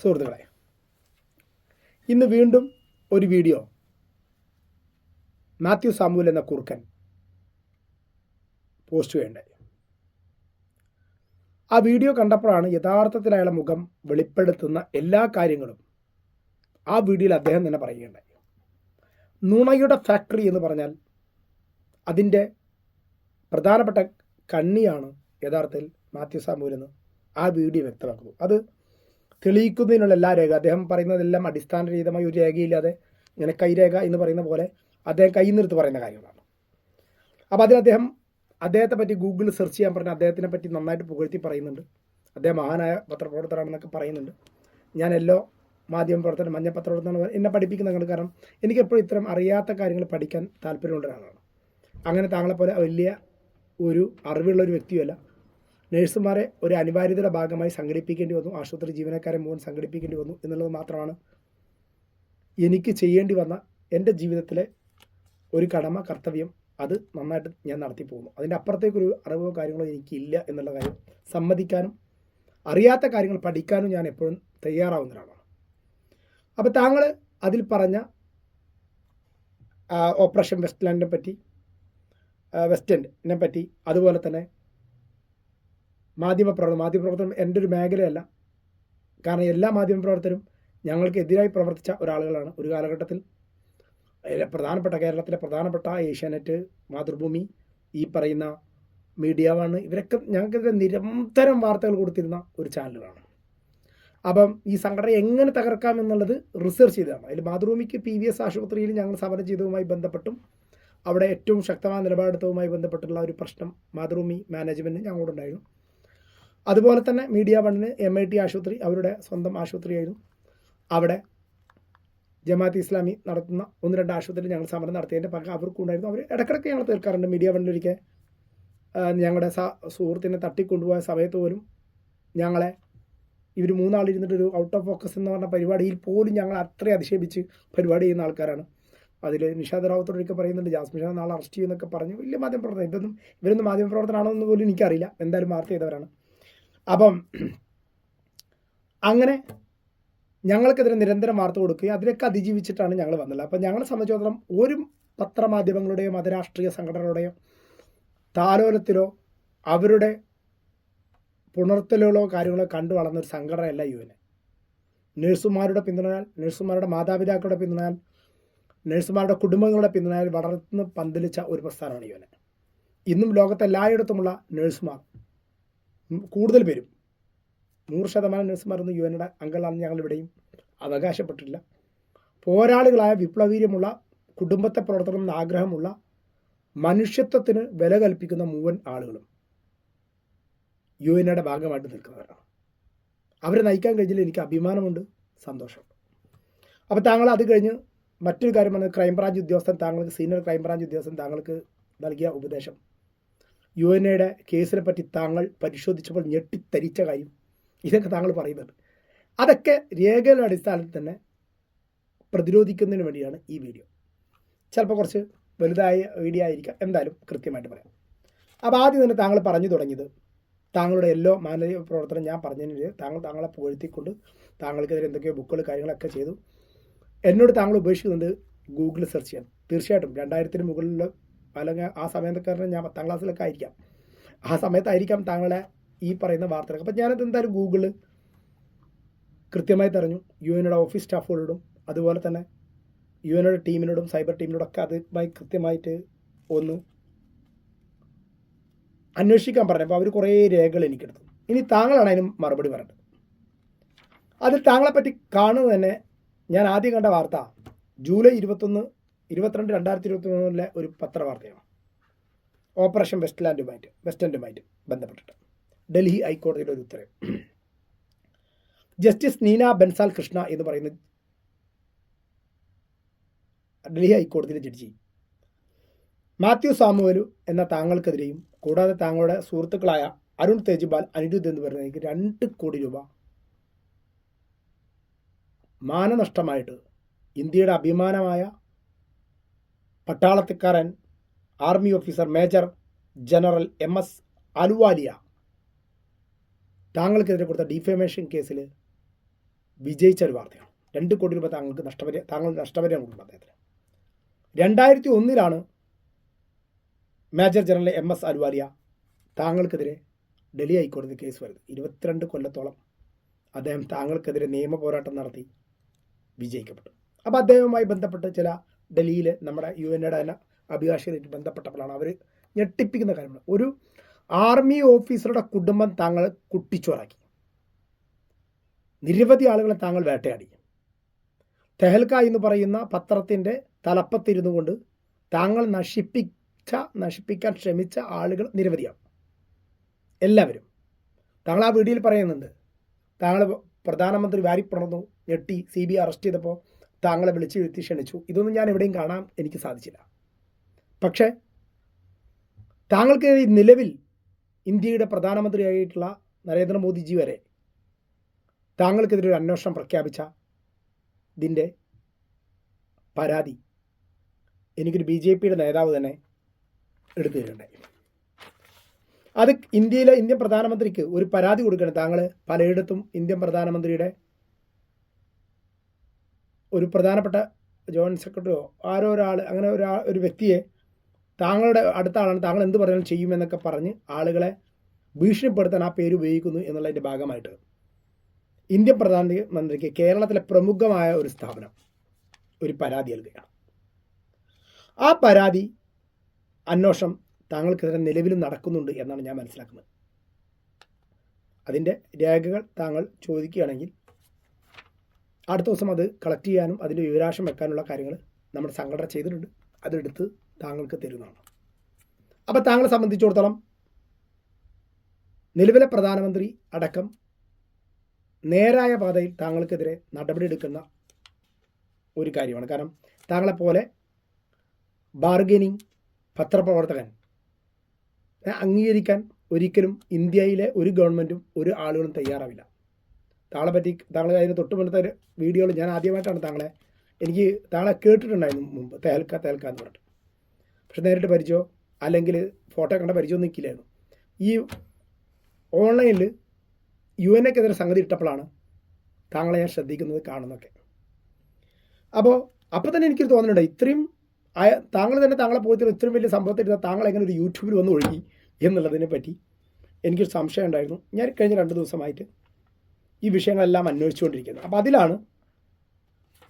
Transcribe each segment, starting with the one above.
സുഹൃത്തുക്കളെ, ഇന്ന് വീണ്ടും ഒരു വീഡിയോ മാത്യു സാമുവൽ എന്ന കുറുക്കൻ പോസ്റ്റ് ചെയ്യുകയുണ്ടായി. ആ വീഡിയോ കണ്ടപ്പോഴാണ് യഥാർത്ഥത്തിൽ അയാളെ മുഖം വെളിപ്പെടുത്തുന്ന എല്ലാ കാര്യങ്ങളും ആ വീഡിയോയിൽ അദ്ദേഹം തന്നെ പറയുകയുണ്ടായി. നുണയുടെ ഫാക്ടറി എന്ന് പറഞ്ഞാൽ അതിൻ്റെ പ്രധാനപ്പെട്ട കണ്ണിയാണ് യഥാർത്ഥത്തിൽ മാത്യു സാമുവൽ എന്ന് ആ വീഡിയോ വ്യക്തമാക്കുന്നു. അത് തെളിയിക്കുന്നതിനുള്ള എല്ലാ രേഖ, അദ്ദേഹം പറയുന്നതെല്ലാം അടിസ്ഥാനരഹിതമായി ഒരു രേഖയില്ലാതെ ഇങ്ങനെ കൈരേഖ എന്ന് പറയുന്ന പോലെ അദ്ദേഹം കൈനിർത്ത് പറയുന്ന കാര്യങ്ങളാണ്. അപ്പോൾ അതിൽ അദ്ദേഹത്തെ പറ്റി ഗൂഗിളിൽ സെർച്ച് ചെയ്യാൻ പറഞ്ഞാൽ അദ്ദേഹത്തിനെ പറ്റി നന്നായിട്ട് പുകഴ്ത്തി പറയുന്നുണ്ട്. അദ്ദേഹം മഹാനായ പത്രപ്രവർത്തകരാണെന്നൊക്കെ പറയുന്നുണ്ട്. ഞാൻ മാധ്യമപ്രവർത്തനം, മഞ്ഞപ്പത്രപ്രവർത്തനം എന്നെ പഠിപ്പിക്കുന്ന കാരണം എനിക്കെപ്പോഴും ഇത്തരം അറിയാത്ത കാര്യങ്ങൾ പഠിക്കാൻ താല്പര്യമുള്ള ഒരാളാണ്. അങ്ങനെ താങ്കളെപ്പോലെ വലിയ ഒരു അറിവുള്ള ഒരു വ്യക്തിയല്ല. നഴ്സുമാരെ ഒരു അനിവാര്യതയുടെ ഭാഗമായി സംഘടിപ്പിക്കേണ്ടി വന്നു, ആശുപത്രി ജീവനക്കാരെ മുഴുവൻ സംഘടിപ്പിക്കേണ്ടി വന്നു എന്നുള്ളത് മാത്രമാണ് എനിക്ക് ചെയ്യേണ്ടി വന്ന എൻ്റെ ജീവിതത്തിലെ ഒരു കടമ, കർത്തവ്യം. അത് നന്നായിട്ട് ഞാൻ നടത്തി പോകുന്നു. അതിൻ്റെ അപ്പുറത്തേക്കൊരു അറിവോ കാര്യങ്ങളോ എനിക്കില്ല എന്നുള്ള കാര്യം സമ്മതിക്കാനും അറിയാത്ത കാര്യങ്ങൾ പഠിക്കാനും ഞാൻ എപ്പോഴും തയ്യാറാവുന്ന ഒരാളാണ്. അപ്പോൾ താങ്കൾ അതിൽ പറഞ്ഞ ഓപ്പറേഷൻ വെസ്റ്റ് എൻഡിനെ പറ്റി, അതുപോലെ തന്നെ മാധ്യമപ്രവർത്തനം എൻ്റെ ഒരു മേഖലയല്ല. കാരണം എല്ലാ മാധ്യമപ്രവർത്തകരും ഞങ്ങൾക്ക് എതിരായി പ്രവർത്തിച്ച ഒരാളുകളാണ്. ഒരു കാലഘട്ടത്തിൽ കേരളത്തിലെ പ്രധാനപ്പെട്ട ഏഷ്യാനെറ്റ്, മാതൃഭൂമി, ഈ പറയുന്ന മീഡിയ വൺ, ഇവരൊക്കെ ഞങ്ങൾക്കെതിരെ നിരന്തരം വാർത്തകൾ കൊടുത്തിരുന്ന ഒരു ചാനലുകളാണ്. അപ്പം ഈ സംഘടന എങ്ങനെ തകർക്കാം എന്നുള്ളത് റിസർച്ച് ചെയ്തതാണ്. അതിൽ മാതൃഭൂമിക്ക് PVS ആശുപത്രിയിൽ ഞങ്ങൾ സമരം ചെയ്തതുമായി ബന്ധപ്പെട്ടും അവിടെ ഏറ്റവും ശക്തമായ നിലപാടെടുത്തതുമായി ബന്ധപ്പെട്ടുള്ള ഒരു പ്രശ്നം മാതൃഭൂമി മാനേജ്മെൻറ്റിന് ഞങ്ങളോടുണ്ടായിരുന്നു. അതുപോലെ തന്നെ മീഡിയ വണ്ണിന് MIT ആശുപത്രി അവരുടെ സ്വന്തം ആശുപത്രിയായിരുന്നു. അവിടെ ജമാഅത്ത് ഇസ്ലാമി നടത്തുന്ന 1-2 ആശുപത്രിയിൽ ഞങ്ങൾ സമരം നടത്തിയതിൻ്റെ പങ്ക് അവർക്കുണ്ടായിരുന്നു. അവർ ഇടയ്ക്കിടയ്ക്ക് ഞങ്ങൾ തീർക്കാറുണ്ട്. മീഡിയ വണ്ണിലൊരിക്കൽ ഞങ്ങളുടെ സുഹൃത്തിനെ തട്ടിക്കൊണ്ടുപോയ സമയത്ത് പോലും ഞങ്ങളെ ഇവർ 3 ആളിരുന്നിട്ടൊരു ഔട്ട് ഓഫ് ഫോക്കസ് എന്ന് പറഞ്ഞ പരിപാടിയിൽ പോലും ഞങ്ങൾ അത്രയും അധിക്ഷേപിച്ച് പരിപാടി ചെയ്യുന്ന ആൾക്കാരാണ്. അതിൽ നിഷാദ് റാവത്തോടൊക്കെ പറയുന്നുണ്ട്, ജാസ്മിൻ നാളെ അറസ്റ്റ് ചെയ്യുമെന്നൊക്കെ പറഞ്ഞു. വലിയ മാധ്യമപ്രവർത്തനം, ഇവരൊന്നും മാധ്യമപ്രവർത്തനമാണോ എന്ന് പോലും എനിക്കറിയില്ല. എന്തായാലും വാർത്ത ചെയ്തവരാണ്. അപ്പം അങ്ങനെ ഞങ്ങൾക്കെതിരെ നിരന്തരം വാർത്ത കൊടുക്കുകയും അതിനൊക്കെ അതിജീവിച്ചിട്ടാണ് ഞങ്ങൾ വന്നത്. അപ്പം ഞങ്ങളെ സംബന്ധിച്ചിടത്തോളം ഒരു പത്രമാധ്യമങ്ങളുടെയോ മതരാഷ്ട്രീയ സംഘടനകളുടെയോ താലോലത്തിലോ അവരുടെ പുണർത്തലുകളോ കാര്യങ്ങളോ കണ്ടു വളർന്നൊരു സംഘടനയല്ല UN. നഴ്സുമാരുടെ പിന്തുണയാൽ, നഴ്സുമാരുടെ മാതാപിതാക്കളുടെ പിന്തുണയാൽ, നഴ്സുമാരുടെ കുടുംബങ്ങളുടെ പിന്തുണയാൽ വളർന്ന് പന്തലിച്ച ഒരു പ്രസ്ഥാനമാണ് UN. ഇന്നും ലോകത്തെല്ലായിടത്തുമുള്ള നഴ്സുമാർ, കൂടുതൽ പേരും 100% നഴ്സുമാരൊന്നും UN അംഗങ്ങളാണെന്ന് ഞങ്ങളിവിടെയും അവകാശപ്പെട്ടിട്ടില്ല. പോരാളികളായ വിപ്ലവീര്യമുള്ള, കുടുംബത്തെ പ്രവർത്തനം ആഗ്രഹമുള്ള, മനുഷ്യത്വത്തിന് വില കൽപ്പിക്കുന്ന മുഴുവൻ ആളുകളും UN ഭാഗമായിട്ട് നിൽക്കുന്നവരാണ്. അവരെ നയിക്കാൻ കഴിഞ്ഞതിൽ എനിക്ക് അഭിമാനമുണ്ട്, സന്തോഷമുണ്ട്. അപ്പോൾ താങ്കൾ അത് കഴിഞ്ഞ് മറ്റൊരു കാര്യമാണ്, ക്രൈംബ്രാഞ്ച് ഉദ്യോഗസ്ഥൻ താങ്കൾക്ക്, സീനിയർ ക്രൈംബ്രാഞ്ച് ഉദ്യോഗസ്ഥൻ താങ്കൾക്ക് നൽകിയ ഉപദേശം. UN കേസിനെ പറ്റി താങ്കൾ പരിശോധിച്ചപ്പോൾ ഞെട്ടിത്തരിച്ച കാര്യം, ഇതൊക്കെ താങ്കൾ പറയുന്നുണ്ട്. അതൊക്കെ രേഖകളുടെ അടിസ്ഥാനത്തിൽ തന്നെ പ്രതിരോധിക്കുന്നതിന് വേണ്ടിയാണ് ഈ വീഡിയോ. ചിലപ്പോൾ കുറച്ച് വലുതായ വീഡിയോ ആയിരിക്കാം, എന്തായാലും കൃത്യമായിട്ട് പറയാം. അപ്പോൾ ആദ്യം തന്നെ താങ്കൾ പറഞ്ഞു തുടങ്ങിയത് താങ്കളുടെ എല്ലാ മാനവീയ പ്രവർത്തനം ഞാൻ പറഞ്ഞതിന് താങ്കളെ പുകഴ്ത്തിക്കൊണ്ട് താങ്കൾക്കെതിരെ എന്തൊക്കെയോ ബുക്കുകൾ കാര്യങ്ങളൊക്കെ ചെയ്തു. എന്നോട് താങ്കൾ ഉപേക്ഷിക്കുന്നുണ്ട് ഗൂഗിളിൽ സെർച്ച് ചെയ്യാൻ. തീർച്ചയായിട്ടും 2000-ന് മുകളിൽ, അല്ലെങ്കിൽ ആ സമയത്തൊക്കെ ഞാൻ 10ാം ക്ലാസ്സിലൊക്കെ ആയിരിക്കാം, ആ സമയത്തായിരിക്കാം താങ്കളെ ഈ പറയുന്ന വാർത്തകൾ. അപ്പം ഞാനത് എന്തായാലും ഗൂഗിളിൽ കൃത്യമായി തെരഞ്ഞു. UN ഓഫീസ് സ്റ്റാഫുകളോടും അതുപോലെ തന്നെ UN ടീമിനോടും സൈബർ ടീമിനോടൊക്കെ അതുമായി കൃത്യമായിട്ട് ഒന്ന് അന്വേഷിക്കാൻ പറഞ്ഞപ്പോൾ അവർ കുറേ രേഖകൾ എനിക്കെടുത്തു. ഇനി താങ്കളാണ് അതിന് മറുപടി പറയേണ്ടത്. അതിൽ താങ്കളെപ്പറ്റി കാണുന്നത് തന്നെ ഞാൻ ആദ്യം കണ്ട വാർത്ത ജൂലൈ 22, 2023 ഒരു പത്രവാർത്തയാണ്. ഓപ്പറേഷൻ വെസ്റ്റ് എൻഡുമായിട്ട് ബന്ധപ്പെട്ടിട്ട് ഡൽഹി ഹൈക്കോടതിയുടെ ഒരു ഉത്തരവ്. ജസ്റ്റിസ് നീന ബൻസാൽ കൃഷ്ണ എന്ന് പറയുന്ന ഡൽഹി ഹൈക്കോടതിയിലെ ജഡ്ജി മാത്യു സാമുവൽ എന്ന താങ്കൾക്കെതിരെയും കൂടാതെ താങ്കളുടെ സുഹൃത്തുക്കളായ അരുൺ തേജ്പാൽ, അനിരുദ്ധ് എന്ന് പറയുന്നതിലേക്ക് 2 കോടി രൂപ മാനനഷ്ടമായിട്ട് ഇന്ത്യയുടെ അഭിമാനമായ പട്ടാളക്കാരൻ, army officer major general MS Ahluwalia താങ്കൾക്കെതിരെ കൊടുത്ത ഡിഫേമേഷൻ കേസിൽ വിജയിച്ച ഒരു വാർത്തയാണ്. 2 കോടി രൂപ താങ്കൾ നഷ്ടപരിഹാരം കൊടുക്കണം അദ്ദേഹത്തിന്. 2001 മേജർ ജനറൽ MS അലുവാലിയ താങ്കൾക്കെതിരെ ഡൽഹി ഹൈക്കോടതി കേസ് വരുന്നത്. 22 കൊല്ലത്തോളം അദ്ദേഹം താങ്കൾക്കെതിരെ നിയമ പോരാട്ടം നടത്തി വിജയിക്കപ്പെട്ടു. അപ്പോൾ അദ്ദേഹവുമായി ബന്ധപ്പെട്ട് ചില ഡൽഹിയിൽ നമ്മുടെ UNയുടെ തന്നെ അഭിഭാഷകരായിട്ട് ബന്ധപ്പെട്ടപ്പോഴാണ് അവർ ഞെട്ടിപ്പിക്കുന്ന കാര്യമാണ്. ഒരു ആർമി ഓഫീസറുടെ കുടുംബം താങ്കൾ കുട്ടിച്ചോറാക്കി, നിരവധി ആളുകളെ താങ്കൾ വേട്ടയാടി. തെഹൽക്ക എന്ന് പറയുന്ന പത്രത്തിൻ്റെ തലപ്പത്തിരുന്നു കൊണ്ട് താങ്കൾ നശിപ്പിക്കാൻ ശ്രമിച്ച ആളുകൾ നിരവധിയാണ്. എല്ലാവരും താങ്കൾ ആ വീഡിയോയിൽ പറയുന്നുണ്ട്, താങ്കൾ പ്രധാനമന്ത്രി വാരിപ്പുണർന്നു ഞെട്ടി CBI അറസ്റ്റ് ചെയ്തപ്പോൾ താങ്കളെ വിളിച്ച് എഴുത്തി ക്ഷണിച്ചു. ഇതൊന്നും ഞാൻ എവിടെയും കാണാൻ എനിക്ക് സാധിച്ചില്ല. പക്ഷേ താങ്കൾക്ക് നിലവിൽ ഇന്ത്യയുടെ പ്രധാനമന്ത്രിയായിട്ടുള്ള നരേന്ദ്രമോദിജി വരെ താങ്കൾക്കെതിരെ ഒരു അന്വേഷണം പ്രഖ്യാപിച്ച ഇതിൻ്റെ പരാതി എനിക്കൊരു BJPയുടെ നേതാവ് തന്നെ എടുത്തു തരുന്നുണ്ടായി. അത് ഇന്ത്യൻ പ്രധാനമന്ത്രിക്ക് ഒരു പരാതി കൊടുക്കണം. താങ്കൾ പലയിടത്തും ഇന്ത്യൻ പ്രധാനമന്ത്രിയുടെ ഒരു പ്രധാനപ്പെട്ട ജോയിൻറ്റ് സെക്രട്ടറിയോ ആരോ ഒരാൾ അങ്ങനെ ഒരു വ്യക്തിയെ താങ്കളുടെ അടുത്ത ആളാണ്, താങ്കൾ എന്ത് പറഞ്ഞാലും ചെയ്യുമെന്നൊക്കെ പറഞ്ഞ് ആളുകളെ ഭീഷണിപ്പെടുത്താൻ ആ പേര് ഉപയോഗിക്കുന്നു എന്നുള്ളതിൻ്റെ ഭാഗമായിട്ട് ഇന്ത്യൻ പ്രധാനമന്ത്രിക്ക് കേരളത്തിലെ പ്രമുഖമായ ഒരു സ്ഥാപനം ഒരു പരാതി നൽകുകയാണ്. ആ പരാതി അന്വേഷണം താങ്കൾക്കെതിരെ നിലവിലും നടക്കുന്നുണ്ട് എന്നാണ് ഞാൻ മനസ്സിലാക്കുന്നത്. അതിൻ്റെ രേഖകൾ താങ്കൾ ചോദിക്കുകയാണെങ്കിൽ അടുത്ത ദിവസം അത് കളക്ട് ചെയ്യാനും അതിൻ്റെ വിവരാശം വെക്കാനുള്ള കാര്യങ്ങൾ നമ്മുടെ സംഘടന ചെയ്തിട്ടുണ്ട്. അതെടുത്ത് താങ്കൾക്ക് തരുന്നതാണ്. അപ്പോൾ താങ്കളെ സംബന്ധിച്ചിടത്തോളം നിലവിലെ പ്രധാനമന്ത്രി അടക്കം നേരായ പാതയിൽ താങ്കൾക്കെതിരെ നടപടിയെടുക്കുന്ന ഒരു കാര്യമാണ്. കാരണം താങ്കളെപ്പോലെ ബാർഗനിങ് പത്രപ്രവർത്തകൻ അംഗീകരിക്കാൻ ഒരിക്കലും ഇന്ത്യയിലെ ഒരു ഗവൺമെൻറ്റും ഒരു ആളുകളും തയ്യാറാവില്ല. താങ്കളെ അതിന് തൊട്ട് മുന്നത്തെ വീഡിയോയിൽ ഞാൻ ആദ്യമായിട്ടാണ് താങ്കളെ കേട്ടിട്ടുണ്ടായിരുന്നു മുമ്പ് തെഹൽക്ക എന്ന് പറഞ്ഞിട്ട്. പക്ഷെ നേരിട്ട് പരിചയമോ അല്ലെങ്കിൽ ഫോട്ടോ കണ്ട പരിചയമൊന്നും നിൽക്കില്ലായിരുന്നു. ഈ ഓൺലൈനിൽ UNക്കെതിരെ സംഗതി ഇട്ടപ്പോഴാണ് താങ്കളെ ഞാൻ ശ്രദ്ധിക്കുന്നത് കാണുന്നതൊക്കെ. അപ്പോൾ തന്നെ എനിക്കൊരു തോന്നുന്നുണ്ട്, ഇത്രയും താങ്കൾ തന്നെ താങ്കളെ പോയിട്ട് ഇത്രയും വലിയ സംഭവത്തിൽ താങ്കൾ എങ്ങനെ ഒരു യൂട്യൂബിൽ വന്ന് ഒഴുകി എന്നുള്ളതിനെ പറ്റി എനിക്കൊരു സംശയം ഉണ്ടായിരുന്നു. ഞാൻ കഴിഞ്ഞ 2 ദിവസമായിട്ട് ഈ വിഷയങ്ങളെല്ലാം അന്വേഷിച്ചുകൊണ്ടിരിക്കുന്നത്. അപ്പോൾ അതിലാണ്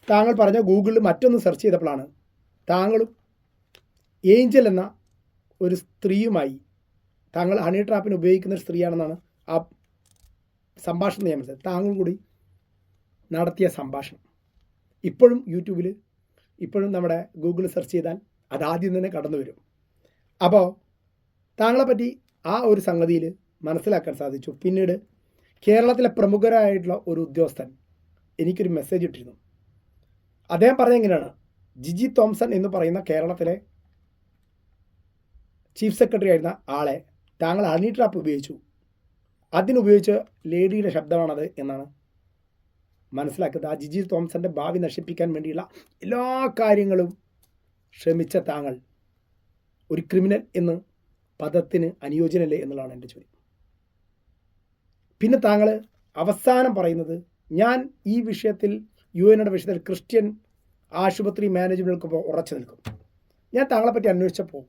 താങ്കൾ പറഞ്ഞ ഗൂഗിളിൽ മറ്റൊന്ന് സെർച്ച് ചെയ്തപ്പോഴാണ് താങ്കളും ഏഞ്ചൽ എന്ന ഒരു സ്ത്രീയുമായി, താങ്കൾ ഹണി ട്രാപ്പിന് ഉപയോഗിക്കുന്ന ഒരു സ്ത്രീയാണെന്നാണ് ആ സംഭാഷണം ഞാൻ മനസ്സിലായത്. താങ്കൾ കൂടി നടത്തിയ സംഭാഷണം ഇപ്പോഴും യൂട്യൂബിൽ ഇപ്പോഴും നമ്മുടെ ഗൂഗിളിൽ സെർച്ച് ചെയ്താൽ അതാദ്യം തന്നെ കടന്നു വരും. അപ്പോൾ താങ്കളെ പറ്റി ആ ഒരു സംഗതിയിൽ മനസ്സിലാക്കാൻ സാധിച്ചു. പിന്നീട് കേരളത്തിലെ പ്രമുഖരായിട്ടുള്ള ഒരു ഉദ്യോഗസ്ഥൻ എനിക്കൊരു മെസ്സേജ് ഇട്ടിരുന്നു. അദ്ദേഹം പറഞ്ഞ എങ്ങനെയാണ്, ജിജി തോംസൺ എന്ന് പറയുന്ന കേരളത്തിലെ ചീഫ് സെക്രട്ടറി ആയിരുന്ന ആളെ താങ്കൾ ഹണി ട്രാപ്പ് ഉപയോഗിച്ചു, അതിനുപയോഗിച്ച ലേഡിയുടെ ശബ്ദമാണത് എന്നാണ് മനസ്സിലാക്കുന്നത്. ആ ജിജി തോംസൻ്റെ ഭാവി നശിപ്പിക്കാൻ വേണ്ടിയുള്ള എല്ലാ കാര്യങ്ങളും ശ്രമിച്ച താങ്കൾ ഒരു ക്രിമിനൽ എന്ന് പദത്തിന് അനുയോജ്യനല്ലേ എന്നുള്ളതാണ് എൻ്റെ ചോദ്യം. പിന്നെ താങ്കൾ അവസാനം പറയുന്നത്, ഞാൻ ഈ വിഷയത്തിൽ UNയുടെ വിഷയത്തിൽ ക്രിസ്ത്യൻ ആശുപത്രി മാനേജ്മെൻറ്റുകൾക്കൊപ്പം ഉറച്ചു നിൽക്കും. ഞാൻ താങ്കളെപ്പറ്റി അന്വേഷിച്ചപ്പോൾ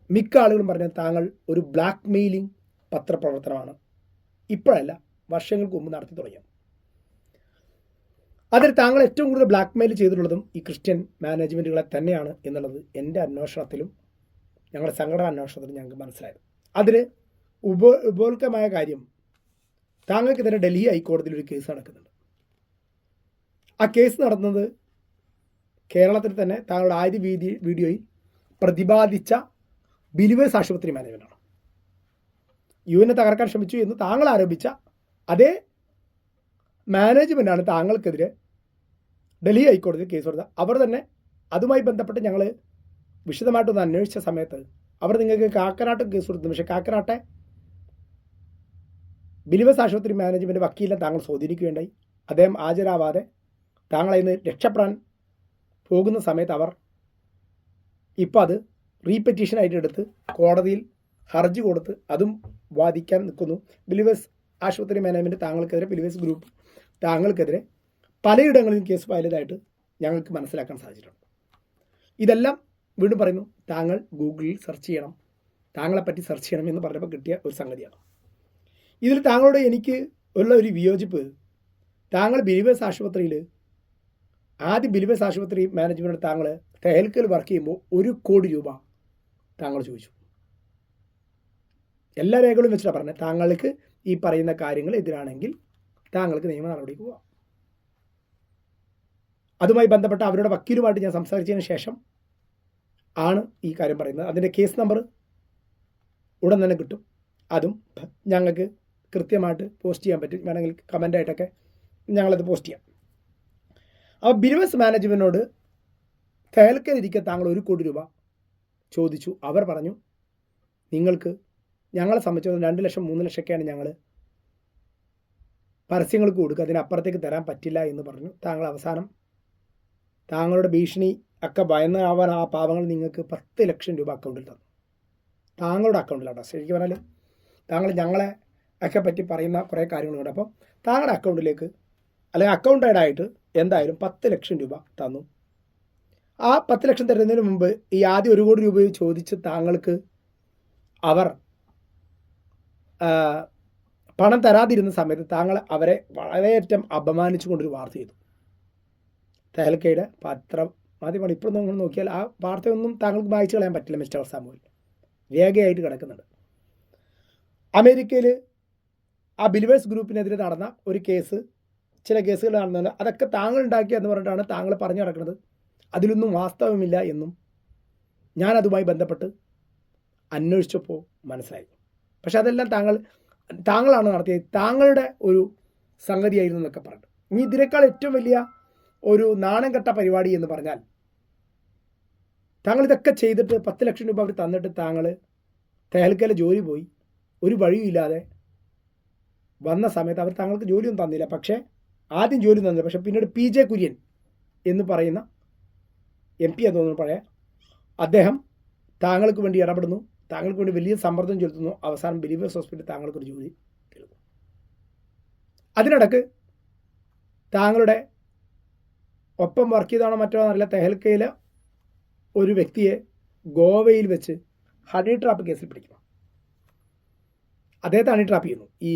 മിക്ക ആളുകളും പറഞ്ഞത് താങ്കൾ ഒരു ബ്ലാക്ക് മെയിലിംഗ് പത്രപ്രവർത്തനമാണ്, ഇപ്പോഴല്ല വർഷങ്ങൾക്ക് മുമ്പ് നടത്തി തുടങ്ങിയത്. അതിൽ താങ്കൾ ഏറ്റവും കൂടുതൽ ബ്ലാക്ക് മെയിൽ ചെയ്തിട്ടുള്ളതും ഈ ക്രിസ്ത്യൻ മാനേജ്മെൻറ്റുകളെ തന്നെയാണ് എന്നുള്ളത് എൻ്റെ അന്വേഷണത്തിലും ഞങ്ങളുടെ സംഘടനാ അന്വേഷണത്തിലും ഞങ്ങൾക്ക് മനസ്സിലായത്. അതിന് ഉപോത്കമായ കാര്യം, താങ്കൾക്കെതിരെ ഡൽഹി ഹൈക്കോടതിയിൽ ഒരു കേസ് നടക്കുന്നുണ്ട്. ആ കേസ് നടന്നത് കേരളത്തിൽ തന്നെ താങ്കളുടെ ആദ്യ വീഡിയോയിൽ പ്രതിപാദിച്ച ബിലീവേഴ്സ് ആശുപത്രി മാനേജ്മെൻറ്റാണ്. UN തകർക്കാൻ ശ്രമിച്ചു എന്ന് താങ്കൾ ആരോപിച്ച അതേ മാനേജ്മെൻറ്റാണ് താങ്കൾക്കെതിരെ ഡൽഹി ഹൈക്കോടതിയിൽ കേസ് കൊടുത്തത്. അവർ തന്നെ അതുമായി ബന്ധപ്പെട്ട് ഞങ്ങൾ വിശദമായിട്ടൊന്ന് അന്വേഷിച്ച സമയത്ത് അവർ നിങ്ങൾക്ക് കാക്കനാട്ട് കേസ് കൊടുത്തു. പക്ഷേ കാക്കനാട്ടെ ബിലീവേഴ്സ് ആശുപത്രി മാനേജ്മെൻറ്റ് വക്കീലിനെ താങ്കൾ സ്വാധീനിക്കുകയുണ്ടായി. അദ്ദേഹം ഹാജരാവാതെ താങ്കളതിൽ നിന്ന് രക്ഷപ്പെടാൻ പോകുന്ന സമയത്ത് അവർ ഇപ്പോൾ അത് റീപെറ്റീഷനായിട്ട് എടുത്ത് കോടതിയിൽ ഹർജി കൊടുത്ത് അതും വാദിക്കാൻ നിൽക്കുന്നു. ബിലീവേഴ്സ് ആശുപത്രി മാനേജ്മെൻറ്റ് താങ്കൾക്കെതിരെ ബിലീവേഴ്സ് ഗ്രൂപ്പ് താങ്കൾക്കെതിരെ പലയിടങ്ങളിലും കേസ് ഫയൽ ചെയ്തതായിട്ട് ഞങ്ങൾക്ക് മനസ്സിലാക്കാൻ സാധിച്ചിട്ടുണ്ട്. ഇതെല്ലാം വീണ്ടും പറയുന്നു, താങ്കൾ ഗൂഗിളിൽ സെർച്ച് ചെയ്യണം, താങ്കളെപ്പറ്റി സെർച്ച് ചെയ്യണം എന്ന് പറഞ്ഞപ്പോൾ കിട്ടിയ ഒരു സംഗതിയാണ്. ഇതിൽ താങ്കളോട് എനിക്ക് ഉള്ള ഒരു വിയോജിപ്പ്, താങ്കൾ ബിലീവേഴ്സ് ആശുപത്രിയിൽ ആദ്യം ബിലീവേഴ്സ് ആശുപത്രി മാനേജ്മെൻറ്റ് താങ്കൾ തെഹൽക്കയിൽ വർക്ക് ചെയ്യുമ്പോൾ 1 കോടി രൂപ താങ്കൾ ചോദിച്ചു. എല്ലാ രേഖകളും വെച്ചിട്ടാണ് പറഞ്ഞത്, താങ്കൾക്ക് ഈ പറയുന്ന കാര്യങ്ങൾ എതിരാണെങ്കിൽ താങ്കൾക്ക് നിയമ നടപടിക്ക് പോവാം. അതുമായി ബന്ധപ്പെട്ട അവരുടെ വക്കീലുമായിട്ട് ഞാൻ സംസാരിച്ചതിന് ശേഷം ആണ് ഈ കാര്യം പറയുന്നത്. അതിൻ്റെ കേസ് നമ്പർ ഉടൻ തന്നെ കിട്ടും. അതും ഞങ്ങൾക്ക് കൃത്യമായിട്ട് പോസ്റ്റ് ചെയ്യാൻ പറ്റും. വേണമെങ്കിൽ കമൻ്റായിട്ടൊക്കെ ഞങ്ങളത് പോസ്റ്റ് ചെയ്യാം. അപ്പോൾ ബിലീവേഴ്സ് മാനേജ്മെൻറ്റിനോട് തെഹൽക്കയിലിരിക്കെ താങ്കൾ 1 കോടി രൂപ ചോദിച്ചു. അവർ പറഞ്ഞു, നിങ്ങൾക്ക് ഞങ്ങളെ സംബന്ധിച്ചിടത്തോളം 2 ലക്ഷം 3 ലക്ഷമൊക്കെയാണ് ഞങ്ങൾ പരസ്യങ്ങൾക്ക് കൊടുക്കുക, അതിനപ്പുറത്തേക്ക് തരാൻ പറ്റില്ല എന്ന് പറഞ്ഞു. താങ്കൾ അവസാനം താങ്കളുടെ ഭീഷണി ഒക്കെ ഭയന്നാവാൻ ആ പാവങ്ങൾ നിങ്ങൾക്ക് 10 ലക്ഷം രൂപ അക്കൗണ്ടിൽ തന്നു. താങ്കളുടെ അക്കൗണ്ടിലാണ്. ശരിക്കും പറഞ്ഞാൽ താങ്കൾ ഞങ്ങളെ ഒക്കെ പറ്റി പറയുന്ന കുറേ കാര്യങ്ങളുണ്ട്. അപ്പോൾ താങ്കളുടെ അക്കൗണ്ടിലേക്ക് അല്ലെങ്കിൽ അക്കൗണ്ടഡായിട്ട് എന്തായാലും 10 ലക്ഷം രൂപ തന്നു. ആ 10 ലക്ഷം തരുന്നതിന് മുമ്പ് ഈ ആദ്യം 1 കോടി രൂപ ചോദിച്ച് താങ്കൾക്ക് അവർ പണം തരാതിരുന്ന സമയത്ത് താങ്കൾ അവരെ വളരെയറ്റം അപമാനിച്ചു കൊണ്ടൊരു വാർത്ത ചെയ്തു. തെഹൽക്കയുടെ മാധ്യമമാണ്. ഇപ്പോൾ നിങ്ങൾ നോക്കിയാൽ ആ വാർത്തയൊന്നും താങ്കൾക്ക് വായിച്ചു കളയാൻ പറ്റില്ല മിസ്റ്റർ സാമുവൽ, രേഖയായിട്ട് കിടക്കുന്നുണ്ട്. അമേരിക്കയിൽ ആ ബിലീവേഴ്സ് ഗ്രൂപ്പിനെതിരെ നടന്ന ഒരു കേസ്, ചില കേസുകൾ നടന്നത് അതൊക്കെ താങ്കൾ ഉണ്ടാക്കിയ എന്ന് പറഞ്ഞിട്ടാണ് താങ്കൾ പറഞ്ഞു നടക്കുന്നത്. അതിലൊന്നും വാസ്തവമില്ല എന്നും ഞാൻ അതുമായി ബന്ധപ്പെട്ട് അന്വേഷിച്ചപ്പോൾ മനസ്സിലായി. പക്ഷെ അതെല്ലാം താങ്കളാണ് നടത്തിയത്, താങ്കളുടെ ഒരു സംഗതിയായിരുന്നു എന്നൊക്കെ പറഞ്ഞു. ഇനി ഇതിനേക്കാൾ ഏറ്റവും വലിയ ഒരു നാണം കെട്ട പരിപാടി എന്ന് പറഞ്ഞാൽ, താങ്കൾ ഇതൊക്കെ ചെയ്തിട്ട് 10 ലക്ഷം രൂപ അവർ തന്നിട്ട് താങ്കൾ തെഹൽക്കയിലെ ജോലി പോയി, ഒരു വഴിയില്ലാതെ വന്ന സമയത്ത് അവർ താങ്കൾക്ക് ജോലിയൊന്നും തന്നില്ല. പക്ഷേ ആദ്യം ജോലി തന്നില്ല, പക്ഷേ പിന്നീട് PJ കുര്യൻ എന്ന് പറയുന്ന MP എന്ന് തോന്നുന്നു പഴയ അദ്ദേഹം താങ്കൾക്ക് വേണ്ടി ഇടപെടുന്നു, താങ്കൾക്ക് വേണ്ടി വലിയ സമ്മർദ്ദം ചെലുത്തുന്നു. അവസാനം ബിലീവേഴ്സ് ഹോസ്പിറ്റലിൽ താങ്കൾക്കൊരു ജോലി തരുന്നു. അതിനിടക്ക് താങ്കളുടെ ഒപ്പം വർക്ക് ചെയ്താണോ മറ്റോ എന്നറിയില്ല, തെഹൽക്കയിലെ ഒരു വ്യക്തിയെ ഗോവയിൽ വെച്ച് ഹണി ട്രാപ്പ് കേസിൽ പിടിക്കുന്നു. അദ്ദേഹത്തെ ഹണി ട്രാപ്പ് ചെയ്യുന്നു. ഈ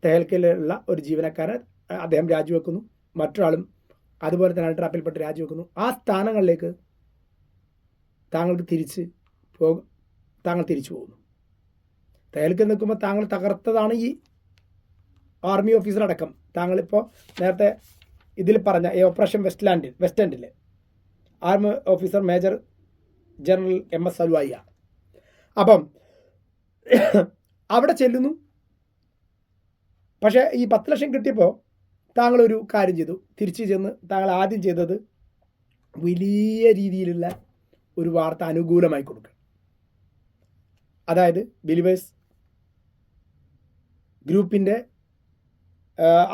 തെഹൽക്കയിലുള്ള ഒരു ജീവനക്കാരൻ അദ്ദേഹം രാജിവെക്കുന്നു, മറ്റൊരാളും അതുപോലെ തന്നെ ഹണി ട്രാപ്പിൽപ്പെട്ട് രാജിവെക്കുന്നു. ആ സ്ഥാനങ്ങളിലേക്ക് താങ്കൾക്ക് താങ്കൾ തിരിച്ചു പോകുന്നു. തെഹൽക്കയിൽ നിൽക്കുമ്പോൾ താങ്കൾ തകർത്തതാണ് ഈ ആർമി ഓഫീസർ അടക്കം. താങ്കളിപ്പോൾ നേരത്തെ ഇതിൽ പറഞ്ഞ ഈ ഓപ്പറേഷൻ വെസ്റ്റ് എൻഡിൽ army officer major general MS അൽവായിയ. അപ്പം അവിടെ ചെല്ലുന്നു. പക്ഷേ ഈ 10 ലക്ഷം കിട്ടിയപ്പോൾ താങ്കളൊരു കാര്യം ചെയ്തു. തിരിച്ചു ചെന്ന് താങ്കൾ ആദ്യം ചെയ്തത് വലിയ രീതിയിലുള്ള ഒരു വാർത്ത അനുകൂലമായി കൊടുക്കുക. അതായത് ബിലീവേഴ്സ് ഗ്രൂപ്പിൻ്റെ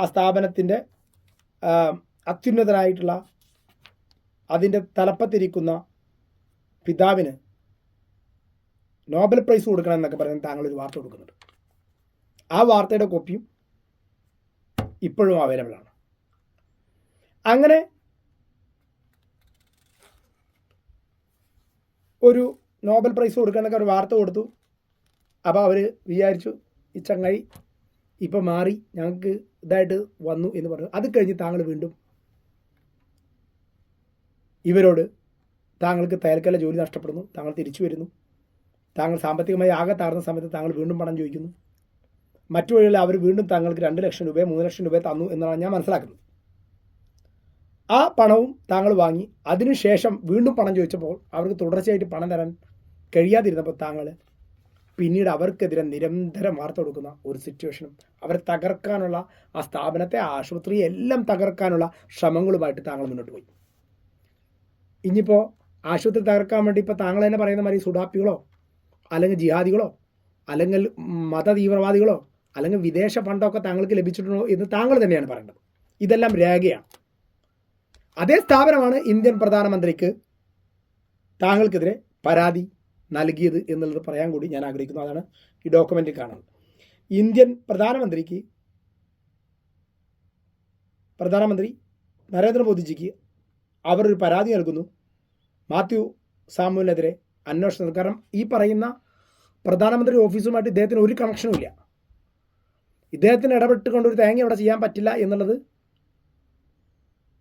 ആ സ്ഥാപനത്തിൻ്റെ അത്യുന്നതനായിട്ടുള്ള അതിൻ്റെ തലപ്പത്തിരിക്കുന്ന പിതാവിന് നോബൽ പ്രൈസ് കൊടുക്കണം എന്നൊക്കെ പറഞ്ഞ് താങ്കളൊരു വാർത്ത കൊടുക്കുന്നുണ്ട്. ആ വാർത്തയുടെ കോപ്പിയും ഇപ്പോഴും അവൈലബിൾ ആണ്. അങ്ങനെ ഒരു നോബൽ പ്രൈസ് കൊടുക്കാനൊക്കെ ഒരു വാർത്ത കൊടുത്തു. അപ്പോൾ അവർ വിചാരിച്ചു ഈ ചങ്ങായി ഇപ്പം മാറി, ഞങ്ങൾക്ക് ഇതായിട്ട് വന്നു എന്ന് പറഞ്ഞു. അത് കഴിഞ്ഞ് താങ്കൾ വീണ്ടും ഇവരോട് താങ്കൾക്ക് തെഹൽക്കയിലെ ജോലി നഷ്ടപ്പെടുന്നു, താങ്കൾ തിരിച്ചു വരുന്നു, താങ്കൾ സാമ്പത്തികമായി ആകെ താഴ്ന്ന സമയത്ത് താങ്കൾ വീണ്ടും പണം ചോദിക്കുന്നു. മറ്റു വഴികളിൽ അവർ വീണ്ടും താങ്കൾക്ക് 2 ലക്ഷം രൂപ 3 ലക്ഷം രൂപ തന്നു എന്നാണ് ഞാൻ മനസ്സിലാക്കുന്നത്. ആ പണവും താങ്കൾ വാങ്ങി. അതിനുശേഷം വീണ്ടും പണം ചോദിച്ചപ്പോൾ അവർക്ക് തുടർച്ചയായിട്ട് പണം തരാൻ കഴിയാതിരുന്നപ്പോൾ താങ്കൾ പിന്നീട് അവർക്കെതിരെ നിരന്തരം വാർത്ത കൊടുക്കുന്ന ഒരു സിറ്റുവേഷനും അവരെ തകർക്കാനുള്ള ആ സ്ഥാപനത്തെ, ആശുപത്രിയെ എല്ലാം തകർക്കാനുള്ള ശ്രമങ്ങളുമായിട്ട് താങ്കൾ മുന്നോട്ട് പോയി. ഇനിയിപ്പോൾ ആശുപത്രി തകർക്കാൻ വേണ്ടി ഇപ്പോൾ താങ്കൾ തന്നെ പറയുന്ന മാതിരി സുഡാപ്പികളോ അല്ലെങ്കിൽ ജിഹാദികളോ അല്ലെങ്കിൽ മത തീവ്രവാദികളോ അല്ലെങ്കിൽ വിദേശ ഫണ്ടൊക്കെ താങ്കൾക്ക് ലഭിച്ചിട്ടുണ്ടോ എന്ന് താങ്കൾ തന്നെയാണ് പറയേണ്ടത്. ഇതെല്ലാം രേഖയാണ്. അതേ സ്ഥാപനമാണ് ഇന്ത്യൻ പ്രധാനമന്ത്രിക്ക് താങ്കൾക്കെതിരെ പരാതി നൽകിയത് എന്നുള്ളത് പറയാൻ കൂടി ഞാൻ ആഗ്രഹിക്കുന്നു. അതാണ് ഈ ഡോക്യുമെന്റിൽ കാണുന്നത്. ഇന്ത്യൻ പ്രധാനമന്ത്രിക്ക് പ്രധാനമന്ത്രി നരേന്ദ്രമോദിജിക്ക് അവരൊരു പരാതി നൽകുന്നു മാത്യു സാമുവിനെതിരെ അന്വേഷണം. കാരണം ഈ പറയുന്ന പ്രധാനമന്ത്രി ഓഫീസുമായിട്ട് ഇദ്ദേഹത്തിന് ഒരു കണക്ഷനും ഇല്ല. ഇദ്ദേഹത്തിന് ഇടപെട്ടുകൊണ്ട് ഒരു തേങ്ങ അവിടെ ചെയ്യാൻ പറ്റില്ല എന്നുള്ളത്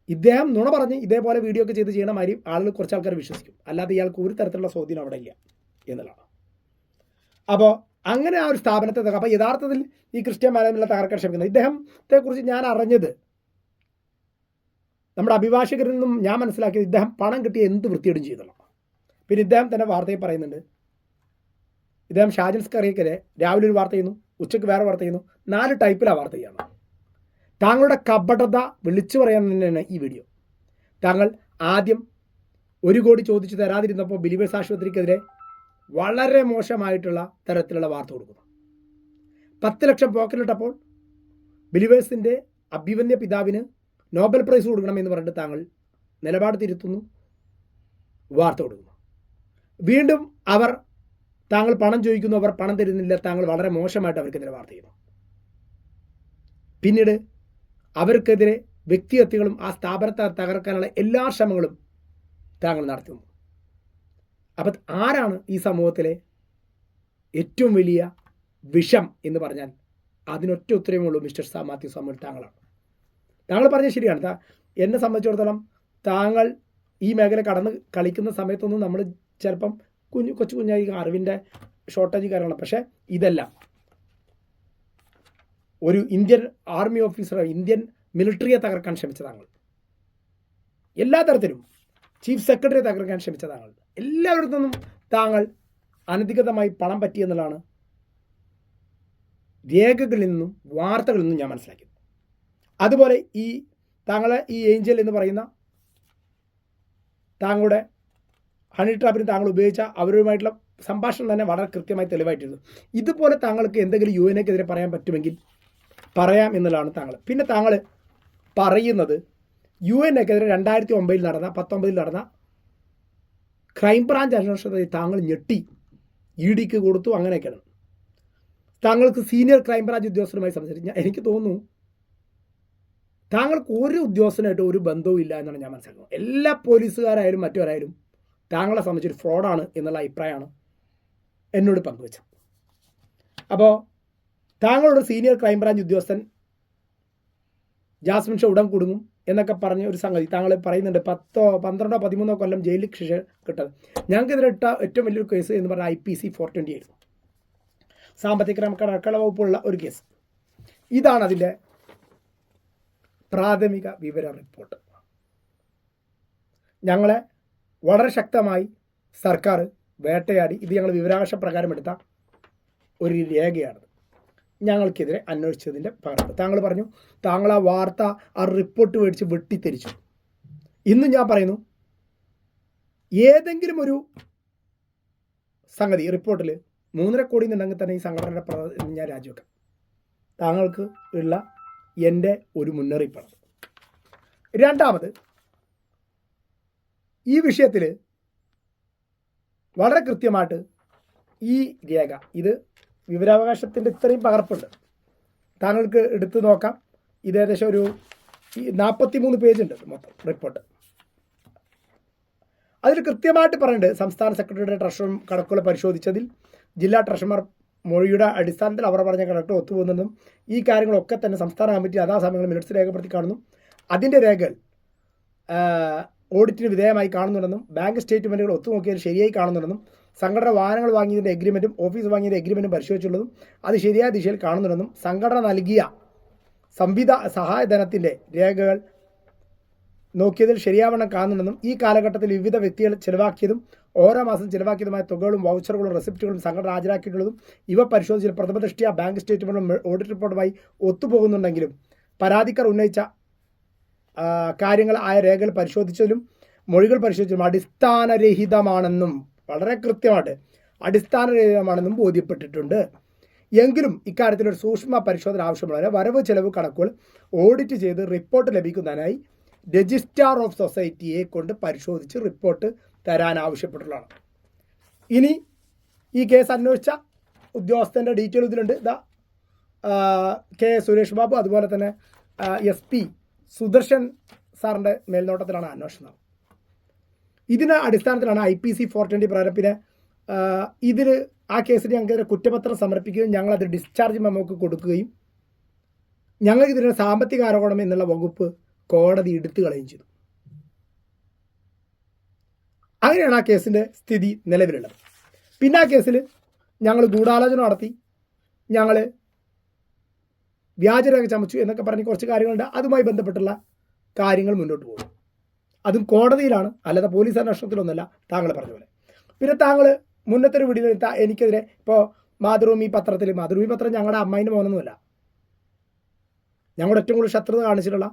ഇദ്ദേഹം നുണ പറഞ്ഞ് ഇതേപോലെ വീഡിയോ ഒക്കെ ചെയ്യണ മാതിരി ആളുകൾ കുറച്ച് ആൾക്കാർ വിശ്വസിക്കും. അല്ലാതെ ഇയാൾക്ക് ഒരു തരത്തിലുള്ള സ്വാധീനം അവിടെ ഇല്ല എന്നുള്ളതാണ്. അപ്പോൾ അങ്ങനെ ആ ഒരു സ്ഥാപനത്തെ അപ്പോൾ യഥാർത്ഥത്തിൽ ഈ ക്രിസ്ത്യൻ മാനേജ്മെൻറ്റിനെ തകർക്കാൻ ശ്രമിക്കുന്നത് ഇദ്ദേഹത്തെക്കുറിച്ച് ഞാൻ അറിഞ്ഞത് നമ്മുടെ അഭിഭാഷകരിൽ നിന്നും ഞാൻ മനസ്സിലാക്കിയത് ഇദ്ദേഹം പണം കിട്ടി എന്ത് വൃത്തിയിടും ചെയ്തല്ലോ. പിന്നെ ഇദ്ദേഹം തന്നെ വാർത്തയിൽ പറയുന്നുണ്ട്, ഇദ്ദേഹം ഷാജൻ സ്കറിയക്കെതിരെ രാവിലെ ഒരു വാർത്ത ചെയ്യുന്നു, ഉച്ചയ്ക്ക് വേറെ വാർത്ത ചെയ്യുന്നു, 4 ടൈപ്പിലാണ് വാർത്ത ചെയ്യണം. താങ്കളുടെ കപടത വിളിച്ചു പറയാൻ തന്നെയാണ് ഈ വീഡിയോ. താങ്കൾ ആദ്യം 1 കോടി ചോദിച്ചു തരാതിരുന്നപ്പോൾ ബിലീവേഴ്സ് ആശുപത്രിക്കെതിരെ വളരെ മോശമായിട്ടുള്ള തരത്തിലുള്ള വാർത്ത കൊടുക്കുന്നു. 10 ലക്ഷം പോക്കറ്റിലിട്ടപ്പോൾ ബിലീവേഴ്സിൻ്റെ അഭിമന്യ പിതാവിന് നോബൽ പ്രൈസ് കൊടുക്കണമെന്ന് പറഞ്ഞിട്ട് താങ്കൾ നിലപാട് തിരുത്തുന്നു, വാർത്ത കൊടുക്കുന്നു. വീണ്ടും താങ്കൾ പണം ചോദിക്കുന്നു, അവർ പണം തരുന്നില്ല, താങ്കൾ വളരെ മോശമായിട്ട് അവർക്കെതിരെ വാർത്ത ചെയ്യുന്നു. പിന്നീട് അവർക്കെതിരെ വ്യക്തിഹത്യകളും ആ സ്ഥാപനത്തെ തകർക്കാനുള്ള എല്ലാ ശ്രമങ്ങളും താങ്കൾ നടത്തുന്നു. അപ്പം ആരാണ് ഈ സമൂഹത്തിലെ ഏറ്റവും വലിയ വിഷം എന്ന് പറഞ്ഞാൽ അതിനൊറ്റ ഉത്തരവേ ഉള്ളൂ, മിസ്റ്റർ മാത്യു സാമുവൽ താങ്കളാണ്. താങ്കൾ പറഞ്ഞത് ശരിയാണ്. എന്നെ സംബന്ധിച്ചിടത്തോളം താങ്കൾ ഈ മേഖല കടന്ന് കളിക്കുന്ന സമയത്തൊന്നും നമ്മൾ ചിലപ്പം കൊച്ചു കുഞ്ഞായി അറിവിൻ്റെ ഷോർട്ടേജ് കാര്യങ്ങളാണ്. പക്ഷേ ഇതെല്ലാം ഒരു ഇന്ത്യൻ ആർമി ഓഫീസർ, ഇന്ത്യൻ മിലിറ്ററിയെ തകർക്കാൻ ശ്രമിച്ച താങ്കൾ, എല്ലാ തരത്തിലും ചീഫ് സെക്രട്ടറിയെ തകർക്കാൻ ശ്രമിച്ച താങ്കൾ, എല്ലാവരിൽ നിന്നും താങ്കൾ അനധികൃതമായി പണം പറ്റിയെന്നുള്ളതാണ് രേഖകളിൽ നിന്നും വാർത്തകളിൽ നിന്നും ഞാൻ മനസ്സിലാക്കിയത്. അതുപോലെ താങ്കളെ ഈ ഏഞ്ചൽ എന്ന് പറയുന്ന താങ്കളുടെ ഹണി ട്രാപ്പിന് താങ്കൾ ഉപയോഗിച്ച അവരുമായിട്ടുള്ള സംഭാഷണം തന്നെ വളരെ കൃത്യമായി തെളിവായിട്ടിരുന്നു. ഇതുപോലെ താങ്കൾക്ക് എന്തെങ്കിലും UN-ക്കെതിരെ പറയാൻ പറ്റുമെങ്കിൽ പറയാം എന്നുള്ളതാണ് താങ്കൾ. പിന്നെ താങ്കൾ പറയുന്നത് UN-ക്കെതിരെ 2019 നടന്ന ക്രൈംബ്രാഞ്ച് അന്വേഷണത്തിൽ താങ്കൾ ഞെട്ടി ED-ക്ക് കൊടുത്തു, അങ്ങനെയൊക്കെയാണ്. താങ്കൾക്ക് സീനിയർ ക്രൈംബ്രാഞ്ച് ഉദ്യോഗസ്ഥരുമായി സംസാരിച്ചു. എനിക്ക് തോന്നുന്നു താങ്കൾക്ക് ഒരു ഉദ്യോഗസ്ഥനായിട്ട് ഒരു ബന്ധവും ഇല്ല എന്നാണ് ഞാൻ മനസ്സിലാക്കുന്നത്. എല്ലാ പോലീസുകാരായാലും മറ്റവരായാലും താങ്കളെ സംബന്ധിച്ചൊരു ഫ്രോഡാണ് എന്നുള്ള അഭിപ്രായമാണ് എന്നോട് പങ്കുവച്ചത്. അപ്പോൾ താങ്കളുടെ സീനിയർ ക്രൈംബ്രാഞ്ച് ഉദ്യോഗസ്ഥൻ ജാസ്മിൻ ഷോ ഉടൻ കുടുങ്ങും എന്നൊക്കെ പറഞ്ഞ ഒരു സംഗതി താങ്കൾ പറയുന്നുണ്ട്. 10, 12, 13 കൊല്ലം ജയിലിൽ ശിക്ഷ കിട്ടുന്നത്. ഞങ്ങൾക്കെതിരെ ഇട്ട ഏറ്റവും വലിയൊരു കേസ് എന്ന് പറഞ്ഞാൽ IPC 420 ആയിരുന്നു, സാമ്പത്തിക ക്രമക്കേട് വകുപ്പുള്ള ഒരു കേസ്. ഇതാണ് അതിൻ്റെ പ്രാഥമിക വിവര റിപ്പോർട്ട്. ഞങ്ങളെ വളരെ ശക്തമായി സർക്കാർ വേട്ടയാടി. ഇത് ഞങ്ങൾ വിവരാവകാശ പ്രകാരം എടുത്ത ഒരു രേഖയാണ്. ഞങ്ങൾക്കെതിരെ അന്വേഷിച്ചതിൻ്റെ പകർപ്പ് താങ്കൾ പറഞ്ഞു. താങ്കൾ ആ വാർത്ത, ആ റിപ്പോർട്ട് മേടിച്ച് വെട്ടിത്തെരിച്ചു. ഇന്നും ഞാൻ പറയുന്നു, ഏതെങ്കിലും ഒരു സംഗതി റിപ്പോർട്ടിൽ 3.5 കോടി എന്നുണ്ടെങ്കിൽ തന്നെ ഈ സംഘടനയുടെ ഞാൻ രാജിവെക്കാം. താങ്കൾക്ക് ഉള്ള എൻ്റെ ഒരു മുന്നറിയിപ്പാണ്. രണ്ടാമത്, ഈ വിഷയത്തിൽ വളരെ കൃത്യമായിട്ട് ഈ രേഖ, ഇത് വിവരാവകാശത്തിൻ്റെ ഇത്രയും പകർപ്പുണ്ട്, താങ്കൾക്ക് എടുത്തു നോക്കാം. ഇത് ഏകദേശം ഒരു 43 പേജുണ്ട് മൊത്തം റിപ്പോർട്ട്. അതിൽ കൃത്യമായിട്ട് പറയുന്നുണ്ട്, സംസ്ഥാന സെക്രട്ടറിയുടെ ട്രഷറും കണക്കുകൾ പരിശോധിച്ചതിൽ ജില്ലാ ട്രഷറർ മൊഴിയുടെ അടിസ്ഥാനത്തിൽ അവർ പറഞ്ഞ കണക്കുകൾ ഒത്തുപോകുന്നതും ഈ കാര്യങ്ങളൊക്കെ തന്നെ സംസ്ഥാന കമ്മിറ്റി യഥാസമയങ്ങളിൽ മിനിറ്റ്സ് രേഖപ്പെടുത്തി കാണുന്നു. അതിൻ്റെ രേഖകൾ ഓഡിറ്റിന് വിധേയമായി കാണുന്നുണ്ടെന്നും ബാങ്ക് സ്റ്റേറ്റ്മെൻറ്റുകൾ ഒത്തുനോക്കിയതിൽ ശരിയായി കാണുന്നുണ്ടെന്നും സംഘടന വാഹനങ്ങൾ വാങ്ങിയതിൻ്റെ എഗ്രിമെൻറ്റും ഓഫീസ് വാങ്ങിയതിൻ്റെ എഗ്രിമെൻറ്റും പരിശോധിച്ചുള്ളതും അത് ശരിയായ ദിശയിൽ കാണുന്നുണ്ടെന്നും സംഘടന നൽകിയ സഹായധനത്തിൻ്റെ രേഖകൾ നോക്കിയതിൽ ശരിയാവണ്ണം കാണുന്നുണ്ടെന്നും ഈ കാലഘട്ടത്തിൽ വിവിധ വ്യക്തികൾ ചിലവാക്കിയതും ഓരോ മാസം ചിലവാക്കിയതുമായ തുകകളും വൗച്ചറുകളും റെസിപ്റ്റുകളും സംഘടന ഹാജരാക്കിയിട്ടുള്ളതും ഇവ പരിശോധിച്ചാൽ പ്രഥമദൃഷ്ടിയ ബാങ്ക് സ്റ്റേറ്റ്മെൻറ്റും ഓഡിറ്റ് റിപ്പോർട്ടുമായി ഒത്തുപോകുന്നുണ്ടെങ്കിലും പരാതിക്കാർ ഉന്നയിച്ച കാര്യങ്ങൾ ആയ രേഖകൾ പരിശോധിച്ചതിലും മൊഴികൾ പരിശോധിച്ചതിലും അടിസ്ഥാനരഹിതമാണെന്നും വളരെ കൃത്യമായിട്ട് അടിസ്ഥാനരഹിതമാണെന്നും ബോധ്യപ്പെട്ടിട്ടുണ്ട്. എങ്കിലും ഇക്കാര്യത്തിൽ ഒരു സൂക്ഷ്മ പരിശോധന ആവശ്യമുള്ള വരവ് ചെലവ് കണക്കുകൾ ഓഡിറ്റ് ചെയ്ത് റിപ്പോർട്ട് ലഭിക്കുന്നതിനായി രജിസ്ട്രാർ ഓഫ് സൊസൈറ്റിയെ കൊണ്ട് പരിശോധിച്ച് റിപ്പോർട്ട് തരാൻ ആവശ്യപ്പെട്ടുള്ളതാണ്. ഇനി ഈ കേസ് അന്വേഷിച്ച ഉദ്യോഗസ്ഥൻ്റെ ഡീറ്റെയിൽ ഇതിലുണ്ട്. K. സുരേഷ് ബാബു, അതുപോലെ തന്നെ SP സുദർശൻ സാറിൻ്റെ മേൽനോട്ടത്തിലാണ് അന്വേഷണം. ഇതിന് അടിസ്ഥാനത്തിലാണ് IPC 420 പ്രകാരം പിന്നെ ഇതിൽ ആ കേസിൽ ഞങ്ങൾക്ക് കുറ്റപത്രം സമർപ്പിക്കുകയും ഞങ്ങളത് ഡിസ്ചാർജ് മെമ്മോക്ക് കൊടുക്കുകയും ഞങ്ങൾക്ക് ഇതിന് സാമ്പത്തിക ആരോപണം എന്നുള്ള വകുപ്പ് കോടതി എടുത്തു കളയുകയും ചെയ്തു. അങ്ങനെയാണ് ആ കേസിൻ്റെ സ്ഥിതി നിലവിലുള്ളത്. പിന്നെ ആ കേസിൽ ഞങ്ങൾ ഗൂഢാലോചന നടത്തി, ഞങ്ങൾ വ്യാജരേഖ ചമച്ചു എന്നൊക്കെ പറഞ്ഞ് കുറച്ച് കാര്യങ്ങളുണ്ട്. അതുമായി ബന്ധപ്പെട്ടുള്ള കാര്യങ്ങൾ മുന്നോട്ട് പോകും. അതും കോടതിയിലാണ്, അല്ലാതെ പോലീസ് അന്വേഷണത്തിലൊന്നുമല്ല, താങ്കൾ പറഞ്ഞ പോലെ. പിന്നെ താങ്കൾ മുന്നത്തെ ഒരു വീഡിയോയിൽ എനിക്കെതിരെ ഇപ്പോൾ മാതൃഭൂമി പത്രം ഞങ്ങളുടെ അമ്മായിൻ്റെ മോനൊന്നുമല്ല. ഞങ്ങളുടെ ഏറ്റവും കൂടുതൽ ശത്രുത കാണിച്ചിട്ടുള്ള,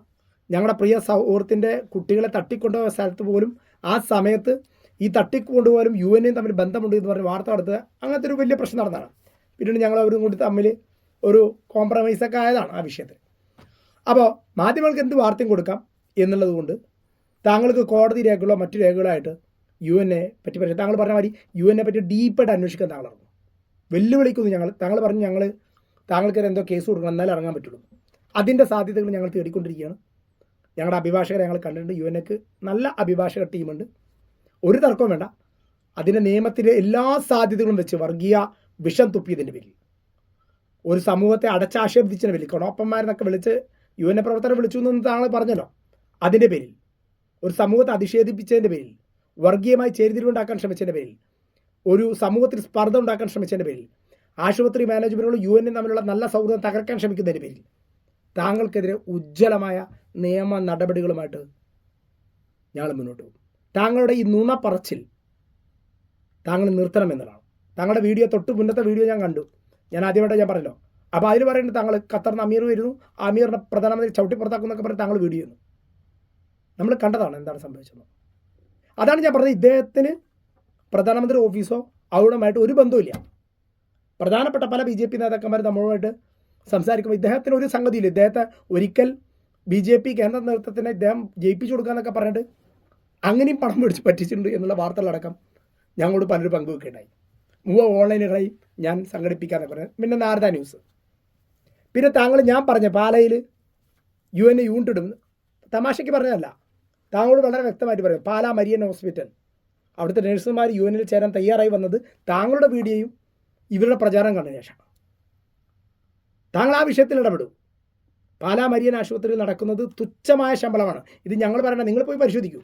ഞങ്ങളുടെ പ്രിയ സുഹൃത്തിൻ്റെ കുട്ടികളെ തട്ടിക്കൊണ്ടുപോയ സ്ഥലത്ത് പോലും ആ സമയത്ത് ഈ തട്ടിക്കൊണ്ടുപോലും UN തമ്മിൽ ബന്ധമുണ്ട് എന്ന് പറഞ്ഞ് വാർത്ത നടത്തുക, അങ്ങനത്തെ ഒരു വലിയ പ്രശ്നം നടന്നതാണ്. പിന്നീട് ഞങ്ങൾ അവരും കൂടി തമ്മിൽ ഒരു കോംപ്രമൈസൊക്കെ ആയതാണ് ആ വിഷയത്തിൽ. അപ്പോൾ മാധ്യമങ്ങൾക്ക് എന്ത് വാർത്തയും കൊടുക്കാം എന്നുള്ളത് കൊണ്ട് താങ്കൾക്ക് കോടതി രേഖകളോ മറ്റു രേഖകളോ ആയിട്ട് UN പറ്റി പറയും. താങ്കൾ പറഞ്ഞ മാതിരി UN പറ്റി ഡീപ്പായിട്ട് അന്വേഷിക്കാൻ താങ്കൾ ഇറങ്ങും. വെല്ലുവിളിക്കുന്നു താങ്കൾ പറഞ്ഞു താങ്കൾക്ക് എന്തോ കേസ് കൊടുക്കണം, എന്നാലും ഇറങ്ങാൻ പറ്റുള്ളൂ. അതിൻ്റെ സാധ്യതകൾ ഞങ്ങൾ തേടിക്കൊണ്ടിരിക്കുകയാണ്. ഞങ്ങളുടെ അഭിഭാഷകരെ ഞങ്ങൾ കണ്ടിട്ടുണ്ട്. UN നല്ല അഭിഭാഷക ടീമുണ്ട്, ഒരു തർക്കവും വേണ്ട. അതിൻ്റെ നിയമത്തിലെ എല്ലാ സാധ്യതകളും വെച്ച് വർഗീയ വിഷം തുപ്പിയതിൻ്റെ പേരിൽ, ഒരു സമൂഹത്തെ അടച്ചാക്ഷേപിച്ചതിൻ്റെ പേരിൽ, കൊണോപ്പന്മാരെന്നൊക്കെ വിളിച്ച് UN പ്രവർത്തകരെ വിളിച്ചു എന്ന് താങ്കൾ പറഞ്ഞല്ലോ, അതിൻ്റെ പേരിൽ, ഒരു സമൂഹത്തെ അധിക്ഷേപിച്ചതിൻ്റെ പേരിൽ, വർഗീയമായി ചേരിതിരിവുണ്ടാക്കാൻ ശ്രമിച്ചതിൻ്റെ പേരിൽ, ഒരു സമൂഹത്തിൽ സ്പർദ്ധ ഉണ്ടാക്കാൻ ശ്രമിച്ചതിൻ്റെ പേരിൽ, ആശുപത്രി മാനേജ്മെൻറ്റുകളും UN തമ്മിലുള്ള നല്ല സൗഹൃദം തകർക്കാൻ ശ്രമിക്കുന്നതിൻ്റെ പേരിൽ താങ്കൾക്കെതിരെ ഉജ്ജ്വലമായ നിയമ നടപടികളുമായിട്ട് ഞങ്ങൾ മുന്നോട്ട് പോകും. താങ്കളുടെ ഈ നുണ പറച്ചിൽ താങ്കൾ നിർത്തണമെന്നതാണ്. താങ്കളുടെ വീഡിയോ മുന്നത്തെ വീഡിയോ ഞാൻ കണ്ടു. ഞാൻ ആദ്യമായിട്ട് ഞാൻ പറഞ്ഞല്ലോ. അപ്പോൾ അതിൽ പറയുന്നത് താങ്കൾ ഖത്തറിന് അമീർ വരുന്നു, അമീറിനെ പ്രധാനമന്ത്രി ചവിട്ടിപ്പുറത്താക്കുന്നൊക്കെ പറഞ്ഞ് താങ്കൾ വീഡിയോ ചെയ്യുന്നു. നമ്മൾ കണ്ടതാണ് എന്താണ് സംഭവിച്ചത്. അതാണ് ഞാൻ പറഞ്ഞത്. ഇദ്ദേഹത്തിന് പ്രധാനമന്ത്രി ഓഫീസോ അവിടുമായിട്ട് ഒരു ബന്ധവുമില്ല. പ്രധാനപ്പെട്ട പല BJP നേതാക്കന്മാർ നമ്മളുമായിട്ട് സംസാരിക്കുമ്പോൾ ഇദ്ദേഹത്തിന് ഒരു സംഗതിയില്ല. ഇദ്ദേഹത്തെ ഒരിക്കൽ BJP കേന്ദ്ര നേതൃത്വത്തിന് ഇദ്ദേഹം ജയിപ്പിച്ചു കൊടുക്കാന്നൊക്കെ പറഞ്ഞിട്ട് അങ്ങനെയും പണം മേടിച്ച് പറ്റിച്ചിട്ടുണ്ട് എന്നുള്ള വാർത്തകളടക്കം ഞങ്ങളോട് പലരും പങ്കുവെക്കുകയുണ്ടായി. ഓൺലൈനുകളായി ഞാൻ സംഘടിപ്പിക്കാന്നൊക്കെ പറഞ്ഞു. പിന്നെ നാരദ ന്യൂസ്, പിന്നെ താങ്കൾ ഞാൻ പറഞ്ഞ പാലയിൽ UN യൂണിറ്റ് ഇടും, തമാശയ്ക്ക് പറഞ്ഞതല്ല, താങ്കളോട് വളരെ വ്യക്തമായിട്ട് പറയും. പാലാ മരിയൻ ഹോസ്പിറ്റൽ, അവിടുത്തെ നഴ്സുമാർ UN ചേരാൻ തയ്യാറായി വന്നത് താങ്കളുടെ വീഡിയോയും ഇവരുടെ പ്രചാരണം കണ്ട ശേഷമാണ്. താങ്കൾ ആ വിഷയത്തിൽ ഇടപെടും. പാലാ മരിയൻ ആശുപത്രിയിൽ നടക്കുന്നത് തുച്ഛമായ ശമ്പളമാണ്. ഇത് ഞങ്ങൾ പറയണ്ട, നിങ്ങൾ പോയി പരിശോധിക്കൂ.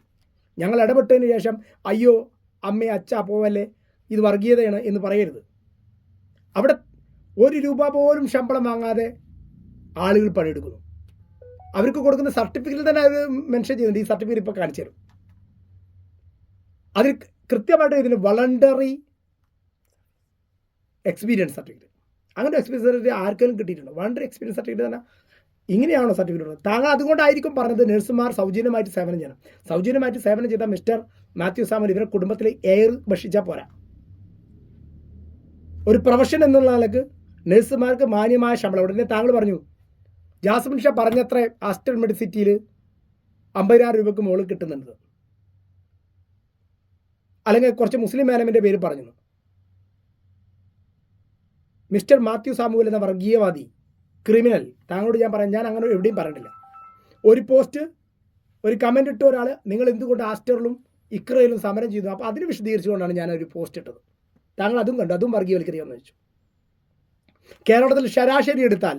ഞങ്ങൾ ഇടപെട്ടതിന് ശേഷം അയ്യോ അമ്മേ അച്ഛാ പോവല്ലേ ഇത് വർഗീയതയാണ് എന്ന് പറയരുത്. അവിടെ 1 രൂപ പോലും ശമ്പളം വാങ്ങാതെ ആളുകൾ പണിയെടുക്കുന്നു. അവർക്ക് കൊടുക്കുന്ന സർട്ടിഫിക്കറ്റിൽ തന്നെ അത് മെൻഷൻ ചെയ്യുന്നുണ്ട്. ഈ സർട്ടിഫിക്കറ്റ് ഇപ്പോൾ കാണിച്ചു തരും. അതിൽ കൃത്യമായിട്ട് ഇതിന് വളണ്ടറി എക്സ്പീരിയൻസ് സർട്ടിഫിക്കറ്റ്, അങ്ങനെ എക്സ്പീരിയൻസ് സർട്ടിഫിക്കറ്റ് ആർക്കെങ്കിലും കിട്ടിയിട്ടുണ്ടോ? വളണ്ടറി എക്സ്പീരിയൻസ് സർട്ടിഫിക്കറ്റ് തന്നെ ഇങ്ങനെയാണോ സർട്ടിഫിക്കറ്റ് ഉള്ളത്? താങ്കൾ അതുകൊണ്ടായിരിക്കും പറഞ്ഞത് നഴ്സുമാർ സൗജന്യമായിട്ട് സേവനം ചെയ്യണം. സൗജന്യമായിട്ട് സേവനം ചെയ്ത മിസ്റ്റർ മാത്യു സാമുവൽ ഇവരുടെ കുടുംബത്തിലെ എയർ ഭക്ഷിച്ചാൽ പോരാ. ഒരു പ്രൊഫഷൻ എന്നുള്ള നിലക്ക് നഴ്സുമാർക്ക് മാന്യമായ ശമ്പളം. ഉടനെ താങ്കൾ പറഞ്ഞു ജാസ്മിൻ ഷാ പറഞ്ഞത്ര ആസ്റ്റർ മെഡിസിറ്റിയിൽ 50,000 രൂപയ്ക്ക് മുകളിൽ കിട്ടുന്നുണ്ട്, അല്ലെങ്കിൽ കുറച്ച് മുസ്ലിം മാനേജ്മെൻറ്റിൻ്റെ പേര് പറഞ്ഞു. മിസ്റ്റർ മാത്യു സാമുവൽ എന്ന വർഗീയവാദി ക്രിമിനൽ, താങ്കളോട് ഞാൻ പറയാം, ഞാൻ അങ്ങനെ എവിടെയും പറഞ്ഞിട്ടില്ല. ഒരു പോസ്റ്റ് ഒരു കമൻ്റ് ഇട്ട ഒരാൾ നിങ്ങൾ എന്തുകൊണ്ട് ആസ്റ്ററിലും ഇക്രയിലും സമരം ചെയ്തു, അപ്പോൾ അതിന് വിശദീകരിച്ചുകൊണ്ടാണ് ഞാനൊരു പോസ്റ്റ് ഇട്ടത്. താങ്കൾ അതും കണ്ടു, അതും വർഗീയവൽക്കരിക്കാമെന്ന് വെച്ചു. കേരളത്തിൽ ശരാശരി എടുത്താൽ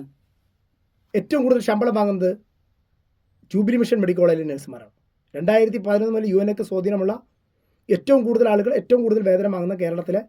ഏറ്റവും കൂടുതൽ ശമ്പളം വാങ്ങുന്നത് ജൂബിലി മിഷൻ മെഡിക്കൽ കോളേജിലെ നഴ്സുമാരാണ്. 2011 മുതൽ UN സ്വാധീനമുള്ള ഏറ്റവും കൂടുതൽ ആളുകൾ ഏറ്റവും കൂടുതൽ വേതനം വാങ്ങുന്ന കേരളത്തിലെ